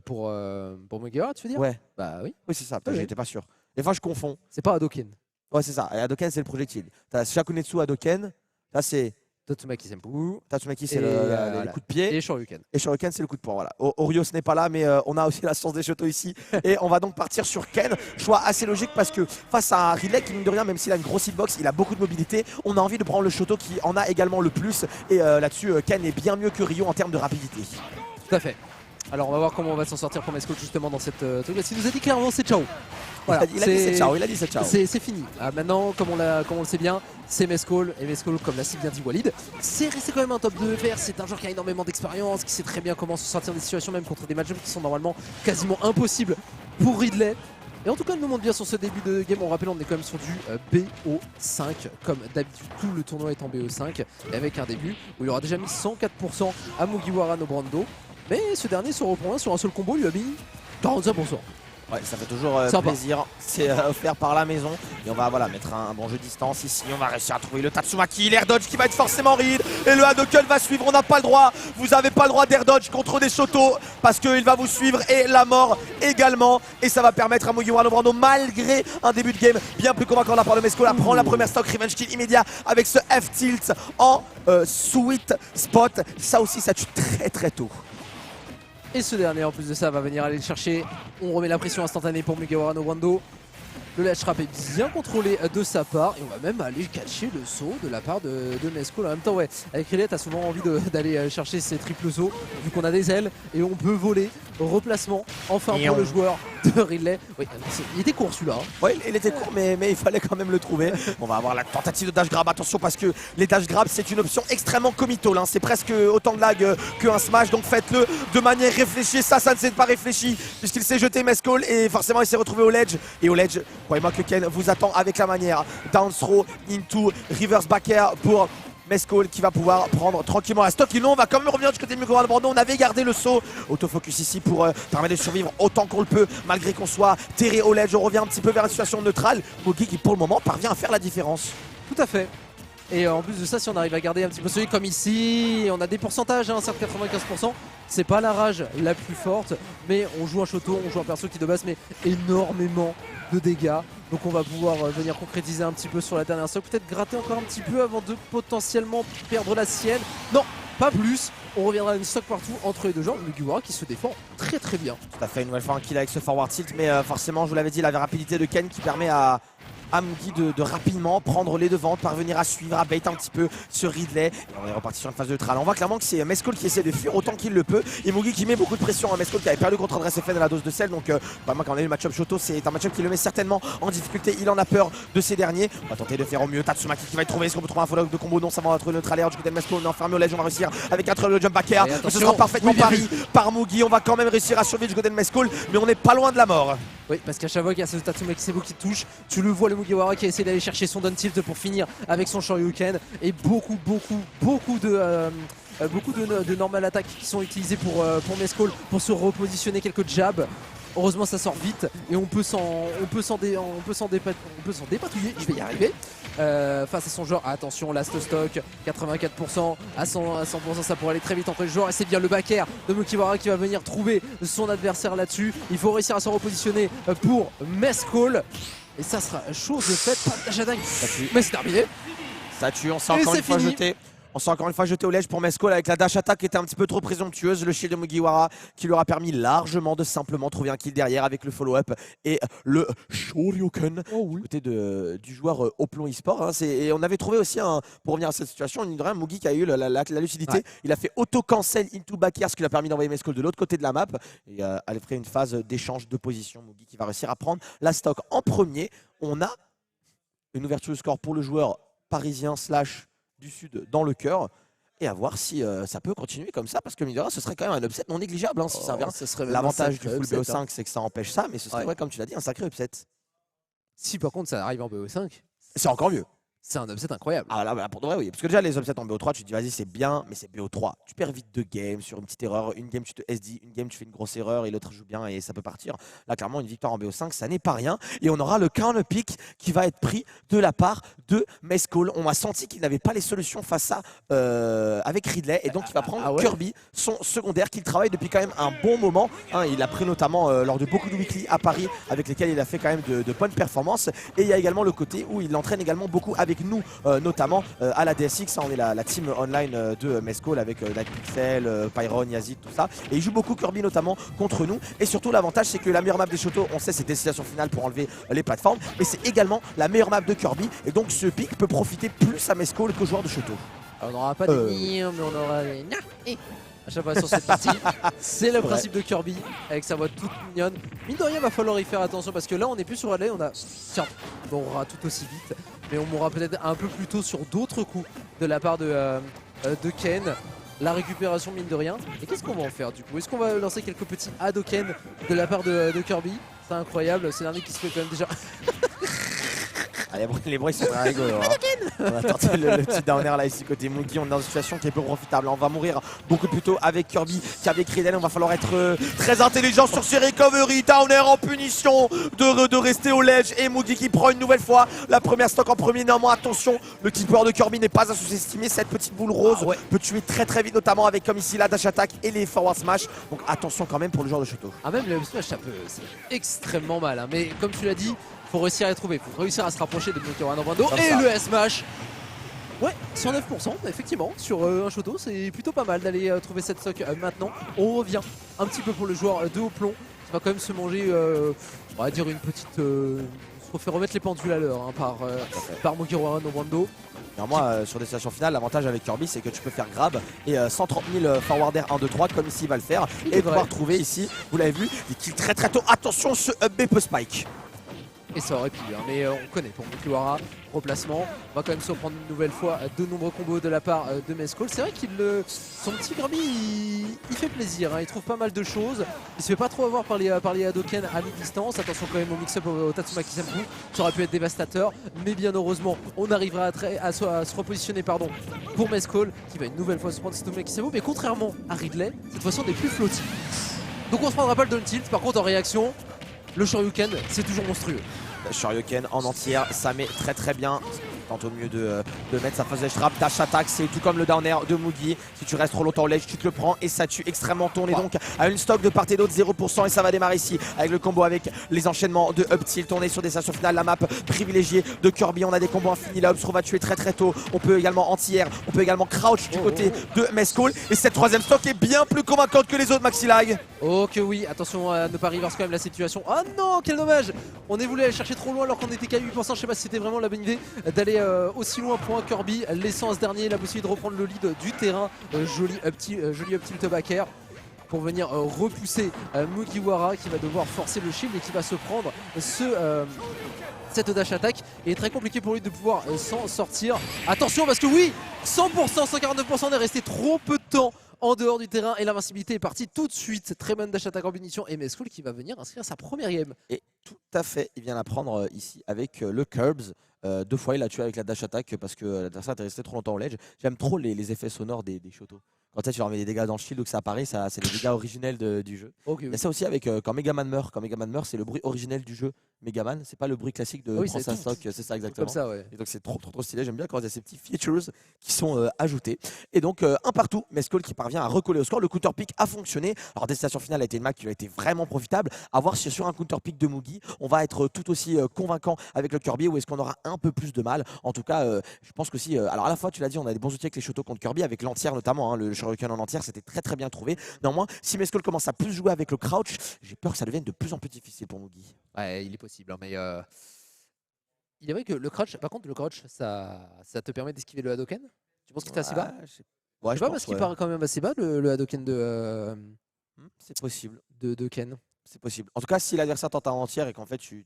Pour Mugiwara, tu veux dire? Ouais. Bah oui. Oui, c'est ça, Oui. j'étais pas sûr. Des fois, je confonds. C'est pas Hadoken. Ouais, c'est ça. Et Hadoken, c'est le projectile. T'as Shakunetsu Hadoken. Là, c'est Tatsumaki Senpu. Tatsumaki, c'est Et, les voilà. coups de pied. Et Shoryuken. Et Shoryuken, c'est le coup de poing. Voilà. Orios n'est pas là, mais on a aussi la science des châteaux ici. Et on va donc partir sur Ken. Choix assez logique parce que face à un Ridley qui, mine de rien, même s'il a une grosse hitbox, il a beaucoup de mobilité. On a envie de prendre le Shoto qui en a également le plus. Et là-dessus, Ken est bien mieux que Ryo en termes de rapidité. Tout à fait. Alors on va voir comment on va s'en sortir pour Mesco justement dans cette truc. Il nous a dit clairement c'est ciao. Voilà, Il a dit c'est ciao, il a dit c'est ciao. C'est fini. Maintenant, comme on le sait bien, c'est Mescol. Et Mescol, comme l'a si bien dit Walid, c'est resté quand même un top 2 FR. C'est un joueur qui a énormément d'expérience, qui sait très bien comment se sortir des situations, même contre des match-ups qui sont normalement quasiment impossibles pour Ridley. Et en tout cas, il nous montre bien sur ce début de game. On rappelle, on est quand même sur du BO5. Comme d'habitude, tout le tournoi est en BO5. Et avec un début où il aura déjà mis 104% à Mugiwara no Brando. Mais ce dernier se reprend sur un seul combo, lui a mis 45%. Ouais, ça fait toujours plaisir. C'est offert par la maison. Et on va voilà, mettre un bon jeu de distance ici. On va réussir à trouver le Tatsumaki, l'air dodge qui va être forcément read. Et le Hadoken va suivre. On n'a pas le droit. Vous n'avez pas le droit d'air dodge contre des Shoto parce qu'il va vous suivre. Et la mort également. Et ça va permettre à Mugiwara no Brando, malgré un début de game bien plus convaincant de la part de Mesco, à prendre la première stock revenge kill immédiat avec ce F-tilt en sweet spot. Ça aussi, ça tue très très tôt. Et ce dernier, en plus de ça, va venir aller le chercher. On remet la pression instantanée pour Mugiwara no Brando. Le ledge trap est bien contrôlé de sa part. Et on va même aller catcher le saut de la part de Mesco. En même temps, ouais, avec Riley, t'as souvent envie d'aller chercher ces triples sauts. Vu qu'on a des ailes et on peut voler. Replacement, enfin pour le joueur de Ridley. Oui, il était court celui-là. Hein. Oui, il était court, mais il fallait quand même le trouver. On va avoir la tentative de dash grab. Attention, parce que les dash grab, c'est une option extrêmement comitole. Hein. C'est presque autant de lag qu'un smash. Donc faites-le de manière réfléchie. Ça ne s'est pas réfléchi, puisqu'il s'est jeté Mescol. Et forcément, il s'est retrouvé au ledge. Et au ledge, croyez-moi que Ken vous attend avec la manière. Down throw into reverse back air pour Mescol qui va pouvoir prendre tranquillement la stock. Et non, on va quand même revenir du côté de Mugiwara no Brando. On avait gardé le saut. Autofocus ici pour permettre de survivre autant qu'on le peut, malgré qu'on soit terré au ledge. On revient un petit peu vers une situation neutrale. Mugi qui pour le moment parvient à faire la différence. Tout à fait. Et en plus de ça, si on arrive à garder un petit peu celui comme ici, on a des pourcentages, hein, certes 95%. C'est pas la rage la plus forte, mais on joue un Shoto, on joue un perso qui de base met énormément de dégâts. Donc on va pouvoir venir concrétiser un petit peu sur la dernière stock, peut-être gratter encore un petit peu avant de potentiellement perdre la sienne. Non, pas plus. On reviendra à une stock partout entre les deux joueurs. Mugiwara qui se défend très très bien. Tout à fait, une nouvelle fois un kill avec ce forward tilt, mais forcément, je vous l'avais dit, la rapidité de Ken qui permet à Mugi de rapidement prendre les devants, de parvenir à suivre, à bait un petit peu sur Ridley. Et on est reparti sur une phase neutrale. On voit clairement que c'est Mescol qui essaie de fuir autant qu'il le peut. Et Mugi qui met beaucoup de pression. Mescol qui avait perdu contre Andrés FN à la dose de sel. Donc, moi, quand on a eu le match-up Shoto, c'est un match-up qui le met certainement en difficulté. Il en a peur de ces derniers. On va tenter de faire au mieux. Tatsumaki qui va y trouver. Est-ce qu'on peut trouver un follow de combo? Non, ça va être neutral air du côté de Mescol. On est enfermé au ledge. On va réussir avec un troll jump back air. Ce sera parfaitement pari par Mugi. On va quand même réussir à survivre du côté de Mescol, mais on n'est pas loin de la mort. Oui, parce qu'à chaque fois qu'il y a ce Tatsumaki Sebo qui touche, tu le vois, le Mugiwara qui a essayé d'aller chercher son down tilt pour finir avec son Shoryuken. Et beaucoup de normal attaques qui sont utilisées pour Mescol pour se repositionner, quelques jabs. Heureusement ça sort vite et on peut s'en dépatouiller, je vais y arriver. Face à son joueur, attention, last stock, 84%, à 100%, ça pourrait aller très vite entre les joueurs. Et c'est bien le back air de Mugiwara qui va venir trouver son adversaire là-dessus. Il faut réussir à se repositionner pour Mescol. Et ça sera chose faite, pas de dash attack, mais c'est terminé. Ça tue, on s'est encore une fois jeté. On s'est encore une fois jeté au ledge pour Mescol avec la dash attack qui était un petit peu trop présomptueuse. Le shield de Mugiwara qui lui aura permis largement de simplement trouver un kill derrière avec le follow-up et le Shoryuken côté du joueur Oplon eSport. Hein. Et on avait trouvé aussi, pour revenir à cette situation, Mugi qui a eu la lucidité. Ouais. Il a fait auto-cancel into back air, ce qui lui a permis d'envoyer Mescol de l'autre côté de la map. Et elle ferait une phase d'échange de position. Mugi qui va réussir à prendre la stock en premier. On a une ouverture de score pour le joueur parisien / du sud dans le cœur et à voir si ça peut continuer comme ça parce que mine de rien, ce serait quand même un upset non négligeable hein, si ça vient. L'avantage du full BO5 hein. C'est que ça empêche ça, mais ce serait ouais, comme tu l'as dit un sacré upset. Si par contre ça arrive en BO5, c'est encore mieux. C'est un upset incroyable. Ah là, pour de vrai, oui. Parce que déjà, les upsets en BO3, tu te dis, vas-y, c'est bien, mais c'est BO3. Tu perds vite 2 games sur une petite erreur. Une game, tu te SD, une game, tu fais une grosse erreur et l'autre joue bien et ça peut partir. Là, clairement, une victoire en BO5, ça n'est pas rien. Et on aura le counter pick qui va être pris de la part de Mescall. On a senti qu'il n'avait pas les solutions face à avec Ridley. Et donc, il va prendre Kirby, son secondaire, qu'il travaille depuis quand même un bon moment. Hein, il l'a pris notamment lors de beaucoup de weekly à Paris, avec lesquels il a fait quand même de bonnes performances. Et il y a également le côté où il l'entraîne également beaucoup avec nous, notamment à la DSX. On est la team online de Mescall avec Nightpixel, Pyron, Yazid, tout ça. Et il joue beaucoup Kirby notamment contre nous. Et surtout, l'avantage, c'est que la meilleure map des Shoto, on sait, c'est destination finale pour enlever les plateformes. Et c'est également la meilleure map de Kirby. Et donc, ce pick peut profiter plus à Mescall qu'aux joueurs de Shoto. Alors, on n'aura pas des nirs, mais on aura des à chaque fois sur cette partie. C'est le principe de Kirby avec sa voix toute mignonne. Mine de rien, va falloir y faire attention parce que là, on n'est plus sur Alley. On a, certes, on mourra tout aussi vite, mais on mourra peut-être un peu plus tôt sur d'autres coups de la part de Ken. La récupération, mine de rien. Et qu'est-ce qu'on va en faire du coup? Est-ce qu'on va lancer quelques petits Hadoken de la part de Kirby? C'est incroyable. C'est l'un qui se fait quand même déjà. Les bruits sont très rigolos. Hein. On a tenté le petit downer là ici côté Mugi. On est dans une situation qui est peu profitable. On va mourir beaucoup plus tôt avec Kirby qu'avec Ridley. On va falloir être très intelligent sur ses recovery. Downer en punition de rester au ledge. Et Mugi qui prend une nouvelle fois la première stock en premier. Néanmoins, attention, le keeper de Kirby n'est pas à sous-estimer. Cette petite boule rose peut tuer très très vite, notamment avec comme ici la dash attack et les forward smash. Donc attention quand même pour le joueur de Shoto. Ah, même le smash, ça peut, c'est extrêmement mal. Hein. Mais comme tu l'as dit, faut réussir à les trouver, faut réussir à se rapprocher de Mugiwara Novando et le S-Smash. Ouais, 109%, effectivement, sur un Shoto, c'est plutôt pas mal d'aller trouver cette stock maintenant. On revient un petit peu pour le joueur de haut plomb qui va quand même se manger, on va dire une petite... se fait remettre les pendules à l'heure hein, par Mugiwara Novando. Néanmoins, sur des stations finales, l'avantage avec Kirby, c'est que tu peux faire grab et 130 000 forward air 1, 2, 3, comme ici il va le faire. Et pouvoir trouver ici, vous l'avez vu, des kills très très tôt. Attention, ce up B peut spike. Et ça aurait pu, hein, mais on connaît pour Mugiwara, replacement. On va quand même se prendre une nouvelle fois de nombreux combos de la part de Mescall. C'est vrai qu'il son petit Kirby, il fait plaisir, hein, il trouve pas mal de choses. Il se fait pas trop avoir par les Hadoken à mi-distance. Attention quand même au mix-up au Tatsumaki Senpu. Ça aurait pu être dévastateur, mais bien heureusement, on arrivera à se repositionner pour Mescall, qui va une nouvelle fois se prendre Tatsumaki Senpu. Mais contrairement à Ridley, cette fois-ci on est plus flotti. Donc on se prendra pas le down tilt. Par contre, en réaction, le Shoryuken, c'est toujours monstrueux. Shoryuken en entière, ça met très très bien. Tente au mieux de mettre sa phase de trap, dash attack, c'est tout comme le down air de Mugi. Si tu restes trop longtemps au ledge, tu te le prends et ça tue extrêmement tôt. On est donc à une stock de part et d'autre 0% et ça va démarrer ici avec le combo avec les enchaînements de up tilt. On est sur des stations finales, la map privilégiée de Kirby. On a des combos infinis, là Obstro va tuer très très tôt. On peut également anti-air, on peut également crouch du côté de Mescall. Et cette troisième stock est bien plus convaincante que les autres, Maxilag. Oh que oui, attention à ne pas reverse quand même la situation. Oh non, quel dommage. On est voulu aller chercher trop loin alors qu'on était qu'à 8%. Je sais pas si c'était vraiment la bonne idée d'aller aussi loin pour un Kirby, laissant à ce dernier la possibilité de reprendre le lead du terrain. Joli up tilt back air pour venir repousser Mugiwara qui va devoir forcer le shield et qui va se prendre cette dash attack. Et est très compliqué pour lui de pouvoir s'en sortir. Attention parce que oui, 100%, 149%, on est resté trop peu de temps en dehors du terrain et l'invincibilité est partie tout de suite. Très bonne dash attack en punition et Mescall qui va venir inscrire sa première game. Et tout à fait, il vient la prendre ici avec le Curbs. 2 fois il a tué avec la dash attack parce que l'adversaire est resté trop longtemps au ledge. J'aime trop les effets sonores des Shoto. Quand tu leur mets des dégâts dans le shield ou que ça apparaît, c'est les dégâts originels du jeu. Okay, il y a ça aussi avec quand Megaman meurt. Quand Megaman meurt, c'est le bruit originel du jeu Megaman. C'est pas le bruit classique de prendre sa stock. C'est ça exactement. Comme ça, ouais. Et donc c'est trop stylé. J'aime bien quand il y a ces petits features qui sont ajoutés. Et donc un partout, Mescall qui parvient à recoller au score. Le counter pick a fonctionné. Alors destination finale a été une map qui a été vraiment profitable. À voir si sur un counter pick de Mugi, on va être tout aussi convaincant avec le Kirby ou est-ce qu'on aura un peu plus de mal. En tout cas, je pense que si. Alors à la fois, tu l'as dit, on a des bons outils avec les Shoto contre Kirby, avec l'entière notamment. Hein, le Shoryuken en entière, c'était très très bien trouvé. Néanmoins, si Mescall commence à plus jouer avec le crouch, j'ai peur que ça devienne de plus en plus difficile pour Mugi. Ouais, il est possible, hein, mais il est vrai que le crouch, par contre, le crouch, ça te permet d'esquiver le Hadoken. Tu penses qu'il était assez bas? Je sais pas parce qu'il part quand même assez bas le Hadoken c'est possible. De Ken. C'est possible. En tout cas, si l'adversaire tente à entière et qu'en fait tu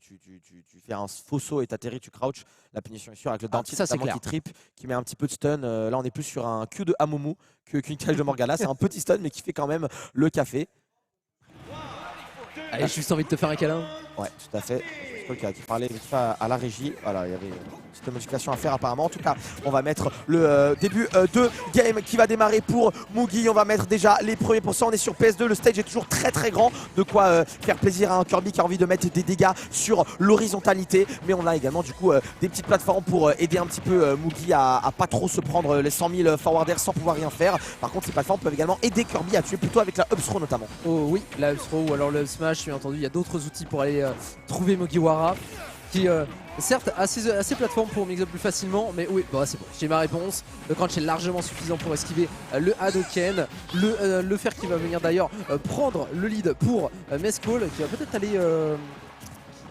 fais un faux saut et t'atterris, tu crouch, la punition est sûre avec le down tilt qui trip, qui met un petit peu de stun. Là, on est plus sur un Q de Amumu qu'une cage de Morgana. C'est un petit stun, mais qui fait quand même le café. Allez, j'ai juste envie de te faire un câlin. Ouais, tout à fait. Qui parlait vite fait à la régie. Voilà, il y avait une petite modification à faire apparemment. En tout cas, on va mettre le début de game qui va démarrer pour Mugi. On va mettre déjà les premiers pourcents. On est sur PS2. Le stage est toujours très très grand. De quoi faire plaisir à un Kirby qui a envie de mettre des dégâts sur l'horizontalité. Mais on a également du coup des petites plateformes pour aider un petit peu Mugi à pas trop se prendre les 100 000 forwarders sans pouvoir rien faire. Par contre, ces plateformes peuvent également aider Kirby à tuer plutôt avec la up throw notamment. Oh oui, la up throw ou alors le up smash. Bien entendu, il y a d'autres outils pour aller trouver Mugiwara qui certes a ses plateformes pour mix up plus facilement, mais oui, bon, c'est bon, j'ai ma réponse. Le crunch est largement suffisant pour esquiver le Hadoken, le fer qui va venir d'ailleurs prendre le lead pour Mescall qui va peut-être aller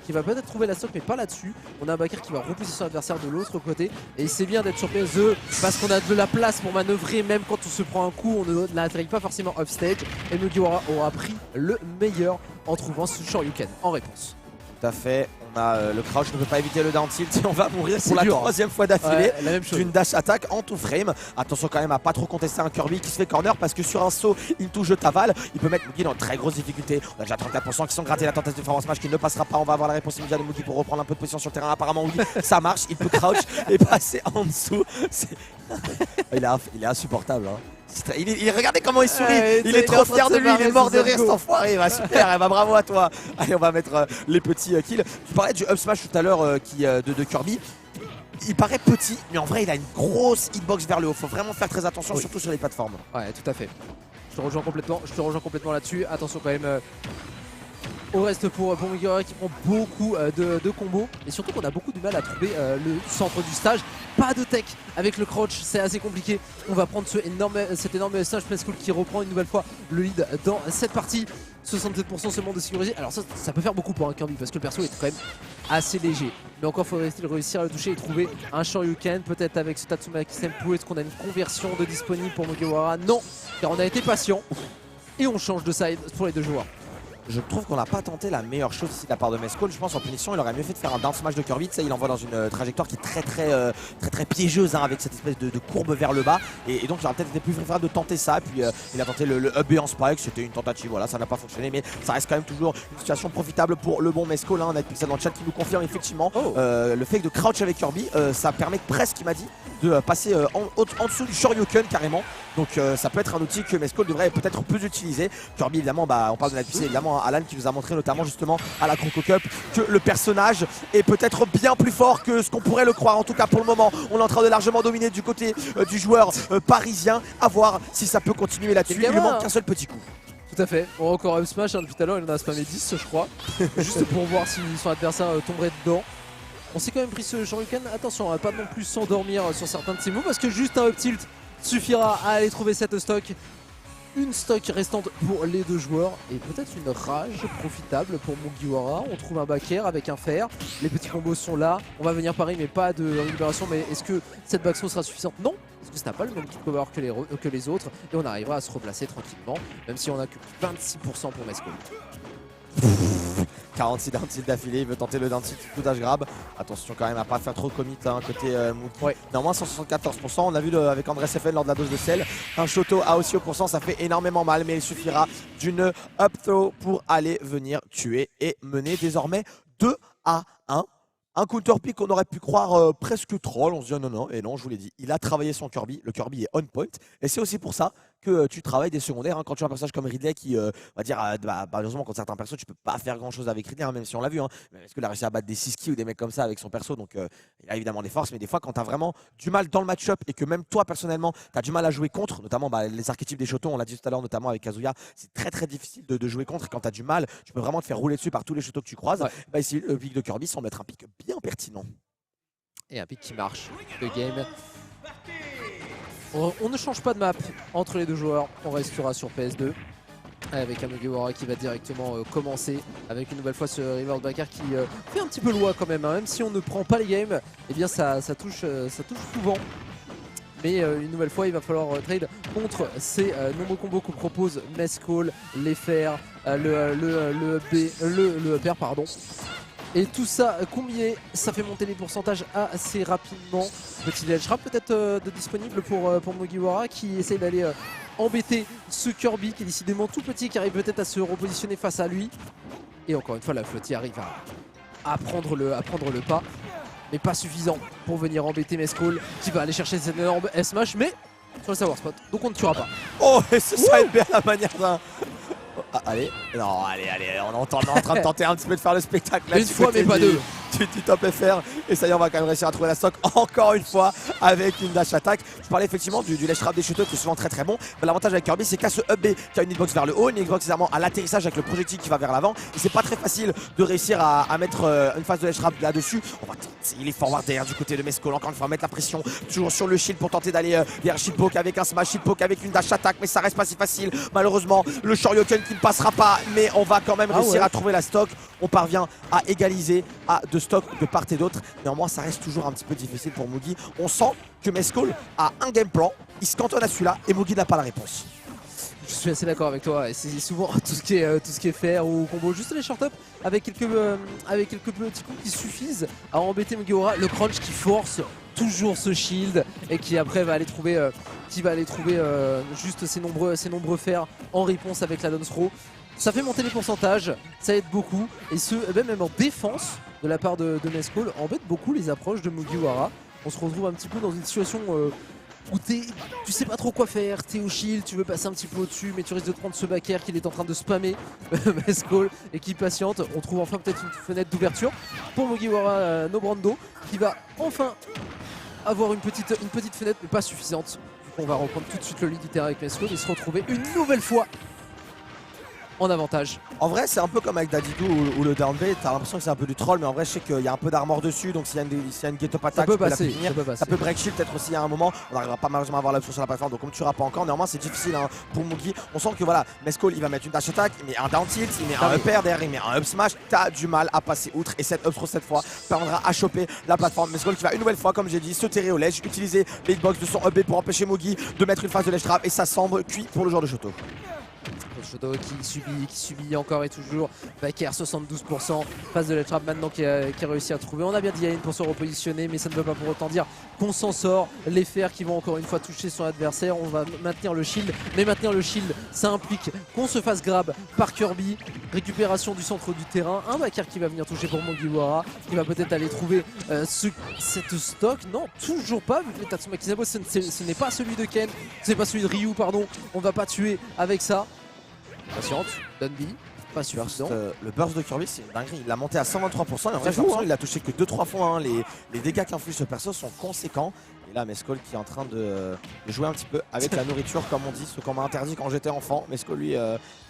qui va peut-être trouver la stock mais pas là-dessus. On a un backer qui va repousser son adversaire de l'autre côté et c'est bien d'être sur PS2 parce qu'on a de la place pour manœuvrer même quand on se prend un coup, on n'atterrit pas forcément offstage et Mugiwara aura pris le meilleur en trouvant ce Shoryuken en réponse. Tout à fait, on a le crouch, ne peut pas éviter le down tilt et on va mourir pour la troisième fois d'affilée d'une dash attack en two frame. Attention quand même à pas trop contester un Kirby qui se fait corner parce que sur un saut il touche Taval, il peut mettre Mugi dans de très grosses difficultés. On a déjà 34% qui sont grattés, la tentative de forward smash qui ne passera pas. On va avoir la réponse immédiate de Mugi pour reprendre un peu de position sur le terrain. Apparemment oui, ça marche, il peut crouch et passer en dessous. il est insupportable hein. Regardez comment il sourit, il est trop fier de lui, il est mort de rire cet enfoiré, super, bravo à toi. Allez, on va mettre les petits kills. Tu parlais du up smash tout à l'heure de Kirby. Il paraît petit, mais en vrai il a une grosse hitbox vers le haut, faut vraiment faire très attention, surtout sur les plateformes. Ouais, tout à fait. Je te rejoins complètement là-dessus. Attention quand même au reste pour Mugiwara qui prend beaucoup de combos et surtout qu'on a beaucoup de mal à trouver le centre du stage. Pas de tech avec le crouch, c'est assez compliqué. On va prendre cet énorme stage Mescall qui reprend une nouvelle fois le lead dans cette partie. 67% seulement de sécurité. Alors ça peut faire beaucoup pour un Kirby parce que le perso est quand même assez léger. Mais encore faudrait-il réussir à le toucher et trouver un Shoryuken. Peut-être avec ce Tatsumaki Senpu. Est-ce qu'on a une conversion de disponible pour Mugiwara? Non, car on a été patient. Et on change de side pour les deux joueurs. Je trouve qu'on n'a pas tenté la meilleure chose ici de la part de Mescall. Je pense en punition il aurait mieux fait de faire un down smash de Kirby. Ça il envoie dans une trajectoire qui est très piégeuse hein, avec cette espèce de courbe vers le bas. Et donc il aurait peut-être été plus préférable de tenter ça. Puis il a tenté le up B en spike, c'était une tentative, voilà, ça n'a pas fonctionné. Mais ça reste quand même toujours une situation profitable pour le bon Mescall. Hein. On a Pixel dans le chat qui nous confirme effectivement le fait de crouch avec Kirby, ça permet presque, il m'a dit, de passer en dessous du Shoryuken carrément. Donc ça peut être un outil que Mescall devrait peut-être plus utiliser. Kirby évidemment, on parle de la puissance évidemment. Alan qui nous a montré notamment justement à la Croco Cup que le personnage est peut-être bien plus fort que ce qu'on pourrait le croire. En tout cas pour le moment on est en train de largement dominer du côté du joueur parisien. À voir si ça peut continuer là-dessus. Il lui manque qu'un seul petit coup. Tout à fait. Bon, encore up smash hein, depuis tout à l'heure il en a spammé 10 je crois. Juste pour voir si son adversaire tomberait dedans. On s'est quand même pris ce Shoryuken. Attention, on va pas non plus s'endormir sur certains de ses moves parce que juste un up tilt suffira à aller trouver cette stock. Une stock restante pour les deux joueurs et peut-être une rage profitable pour Mugiwara. On trouve un backer avec un fer, les petits combos sont là, on va venir pareil mais pas de récupération. Mais est-ce que cette backthrow sera suffisante? Non, parce que ça n'a pas le même type power que les autres et on arrivera à se replacer tranquillement même si on a que 26% pour Mescall. 46 down tilt d'affilée, il veut tenter le down tilt tout dash grab. Attention quand même à pas faire trop commit hein, côté Mugi. Néanmoins 174%, on a vu avec André FN lors de la dose de sel. Un Shoto à aussi haut pourcent, ça fait énormément mal mais il suffira d'une up throw pour aller venir tuer et mener désormais 2-1. Un counter pick qu'on aurait pu croire presque troll, on se dit non, et non, je vous l'ai dit, il a travaillé son Kirby, le Kirby est on point, et c'est aussi pour ça que tu travailles des secondaires, hein. Quand tu as un personnage comme Ridley qui va dire, malheureusement contre certains persos tu peux pas faire grand chose avec Ridley, hein, même si on l'a vu, hein. Est-ce qu'il a réussi à battre des 6 kills ou des mecs comme ça avec son perso, donc il a évidemment des forces, mais des fois quand tu as vraiment du mal dans le match-up et que même toi personnellement tu as du mal à jouer contre, notamment les archétypes des Shotos, on l'a dit tout à l'heure notamment avec Kazuya, c'est très difficile de jouer contre, et quand tu as du mal, tu peux vraiment te faire rouler dessus par tous les Shotos que tu croises. Ici le pick de Kirby semble être un pick bien pertinent. Et un pick qui marche, le game. On ne change pas de map entre les deux joueurs, on restera sur PS2 avec un Mugiwara qui va directement commencer avec une nouvelle fois ce River Backer qui fait un petit peu loi quand même, hein. Même si on ne prend pas les games, eh bien ça touche souvent. Mais une nouvelle fois il va falloir trade contre ces nombreux combos que propose Mescall, les fers, le upper pardon. Et tout ça combiné, ça fait monter les pourcentages assez rapidement. Petit ledge trap peut-être de disponible pour Mugiwara qui essaye d'aller embêter ce Kirby qui est décidément tout petit, qui arrive peut-être à se repositionner face à lui. Et encore une fois, la flottille arrive à prendre le pas. Mais pas suffisant pour venir embêter Mescall qui va aller chercher cette énorme S-Smash, mais sur le savoir spot. Donc on ne tuera pas. Oh, et ça va être bien la manière d'un... Ah, allez, non, allez, on est en train de tenter un petit peu de faire le spectacle là. Une fois, mais pas deux. Du top FR, et ça y est, on va quand même réussir à trouver la stock encore une fois avec une dash attack. Je parlais effectivement du ledge trap des chuteux qui est souvent très bon. Mais l'avantage avec Kirby, c'est qu'à ce up B qui a une hitbox vers le haut, une hitbox évidemment à l'atterrissage avec le projectile qui va vers l'avant. Et c'est pas très facile de réussir à mettre une phase de ledge trap là-dessus. On va tenter, il est forward derrière du côté de Mescall, encore une fois, mettre la pression toujours sur le shield pour tenter d'aller vers shitpoke avec un smash, shitpoke avec une dash attack, mais ça reste pas si facile. Malheureusement, le Shoryuken qui ne passera pas, mais on va quand même réussir à trouver la stock. On parvient à égaliser à deux stocks de part et d'autre. Néanmoins, ça reste toujours un petit peu difficile pour Mugi. On sent que Mescall a un game plan, il se cantonne à celui-là et Mugi n'a pas la réponse. Je suis assez d'accord avec toi, et c'est souvent tout ce qui est faire ou combo, juste les short up avec quelques petits coups qui suffisent à embêter Mugiwara. Le crunch qui force toujours ce shield et qui après va aller trouver juste ces nombreux fers en réponse avec la down throw. Ça fait monter les pourcentages, ça aide beaucoup, et ce même en défense de la part de Mescall embête beaucoup les approches de Mugiwara. On se retrouve un petit peu dans une situation où tu sais pas trop quoi faire, t'es au shield, tu veux passer un petit peu au-dessus, mais tu risques de te prendre ce back air qu'il est en train de spammer Mescall et qui patiente. On trouve enfin peut-être une fenêtre d'ouverture pour Mugiwara no Brando qui va enfin avoir une petite fenêtre, mais pas suffisante. Du coup, on va reprendre tout de suite le lead du terrain avec Mescall et se retrouver une nouvelle fois en avantage. En vrai, c'est un peu comme avec Dadidou ou le down B, t'as l'impression que c'est un peu du troll, mais en vrai, je sais qu'il y a un peu d'armor dessus, donc s'il y a une get-up attack, ça peut break shield peut-être aussi à un moment. On n'arrivera pas malheureusement à avoir l'option sur la plateforme, donc on ne tuera pas encore. Néanmoins, c'est difficile pour Mugi. On sent que voilà, Mescall il va mettre une dash attack, il met un down tilt, il met un up air derrière, il met un up smash. T'as du mal à passer outre, et cette up throw cette fois permettra à choper la plateforme. Mescall qui va une nouvelle fois, comme j'ai dit, se terrer au ledge, utiliser les hitbox de son up B pour empêcher Mugi de mettre une phase de ledge trap, et ça semble cuit pour le joueur de Shoto. Shoto qui subit encore et toujours. Back air 72%. Phase de la trap maintenant qui a réussi à trouver. On a bien Diane pour se repositionner, mais ça ne veut pas pour autant dire qu'on s'en sort. Les fers qui vont encore une fois toucher son adversaire. On va maintenir le shield, mais maintenir le shield, ça implique qu'on se fasse grab par Kirby. Récupération du centre du terrain. Un back air qui va venir toucher pour Mugiwara, qui va peut-être aller trouver cette stock. Non, toujours pas, vu que les Tatsumaki Zabo, ce n'est pas celui de Ken, ce n'est pas celui de Ryu, pardon. On va pas tuer avec ça. Patiente, Dunby, pas suffisant. Le burst de Kirby, c'est une dinguerie. Il l'a monté à 123%, et en vrai, il a touché que 2-3 fois. Hein. Les dégâts qu'inflige ce perso sont conséquents. Et là, Mescall qui est en train de jouer un petit peu avec la nourriture, comme on dit, ce qu'on m'a interdit quand j'étais enfant. Mescall, lui,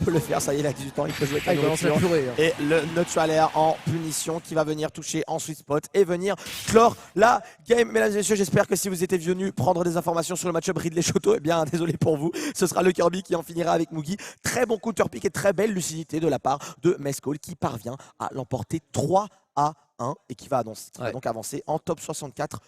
peut le faire. Ça y est, il a 18 ans, il peut jouer avec la nourriture. Et le neutral air en punition qui va venir toucher en sweet spot et venir clore la game. Mesdames et messieurs, j'espère que si vous étiez venus prendre des informations sur le match-up Ridley-Shoto, eh bien, désolé pour vous, ce sera le Kirby qui en finira avec Mugi. Très bon counter pick et très belle lucidité de la part de Mescall qui parvient à l'emporter 3-1 et qui va donc avancer en top 64